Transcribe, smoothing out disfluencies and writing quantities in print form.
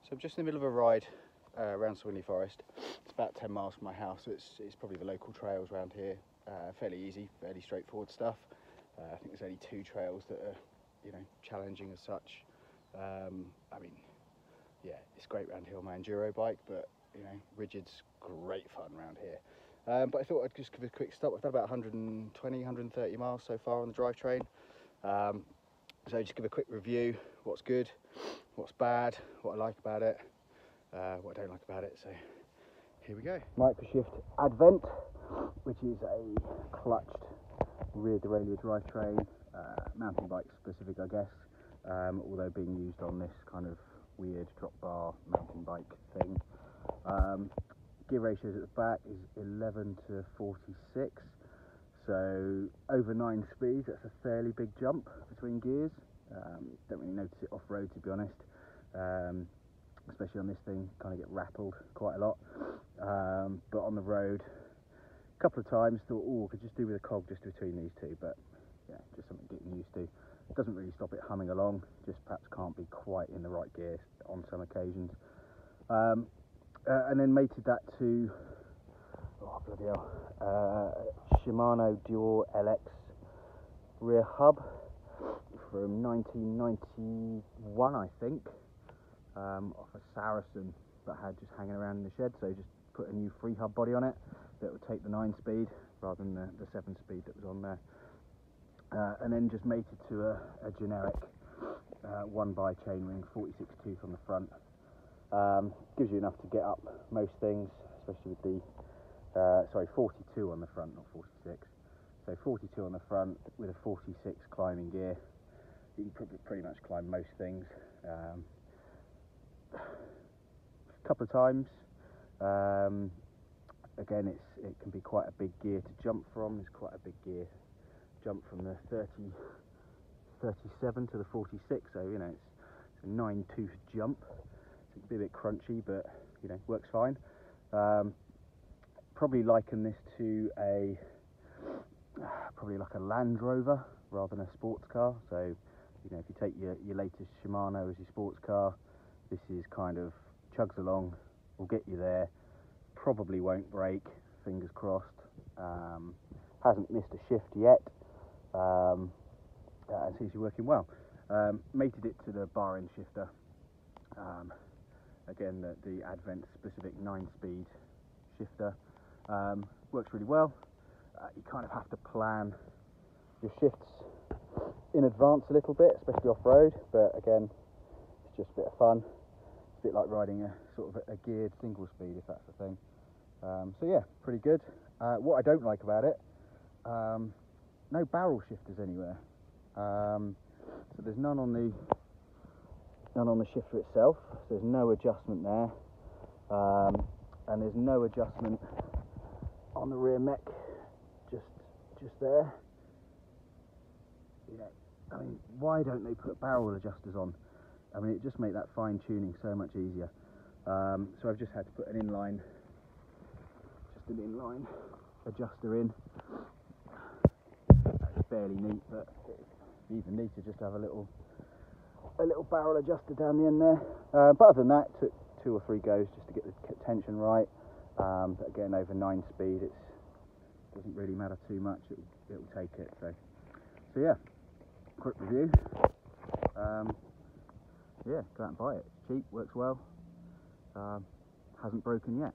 So I'm just in the middle of a ride around Swinley Forest. It's about 10 miles from my house, so it's probably the local trails around here. Fairly easy, fairly straightforward stuff. I think there's only 2 trails that are, challenging as such. I mean, yeah, it's great round here on my enduro bike, but rigid's great fun around here. But I thought I'd just give a quick stop. I've done about 120, 130 miles so far on the drivetrain. So just give a quick review, what's good, what's bad, what I like about it, what I don't like about it. So here we go. Microshift Advent, which is a clutched rear derailleur drivetrain, mountain bike specific I guess, although being used on this kind of weird drop bar mountain bike thing. Gear ratios at the back is 11 to 46, so over 9 speeds. That's a fairly big jump between gears. Don't really notice it off-road, to be honest, especially on this thing. Kind of get rattled quite a lot, but on the road a couple of times thought, oh, I could just do with a cog just between these two, but yeah, just something getting used to. It doesn't really stop it humming along, just perhaps can't be quite in the right gear on some occasions. And then mated that to, oh bloody hell, Shimano Dual LX rear hub from 1991, I think, off a Saracen that I had just hanging around in the shed. So just put a new free hub body on it that would take the 9-speed rather than the 7-speed that was on there. And then just mated to a generic 1x chainring 46 tooth on the front. Gives you enough to get up most things, especially with the 42 on the front, not 46. So 42 on the front with a 46 climbing gear. You can pretty much climb most things. A couple of times. Again, it can be quite a big gear to jump from. It's quite a big gear jump from the 37 to the 46. So it's a 9-tooth jump. It can be a bit crunchy, but works fine. Probably liken this to probably like a Land Rover rather than a sports car. So if you take your latest Shimano as your sports car, this is kind of chugs along, will get you there, probably won't break, fingers crossed. Hasn't missed a shift yet, and seems to be working well. Mated it to the bar end shifter. Again, the Advent specific 9-speed shifter. Works really well. You kind of have to plan your shifts in advance a little bit, especially off-road, but again, it's just a bit of fun. It's a bit like riding a sort of a geared single speed, if that's the thing. So yeah, pretty good. What I don't like about it, no barrel shifters anywhere. So there's none on the shifter itself, so there's no adjustment there, and there's no adjustment on the rear mech, just there. I mean, why don't they put barrel adjusters on? I mean, it just make that fine tuning so much easier. So I've just had to put an inline adjuster in. That's fairly neat, but it's even neater just to have a little barrel adjuster down the end there. But other than that, it took 2 or 3 goes just to get the tension right. But again, over 9 speed, it doesn't really matter too much. It will take it. So yeah, quick review. Yeah, go out and buy it. It's cheap, works well. Hasn't broken yet.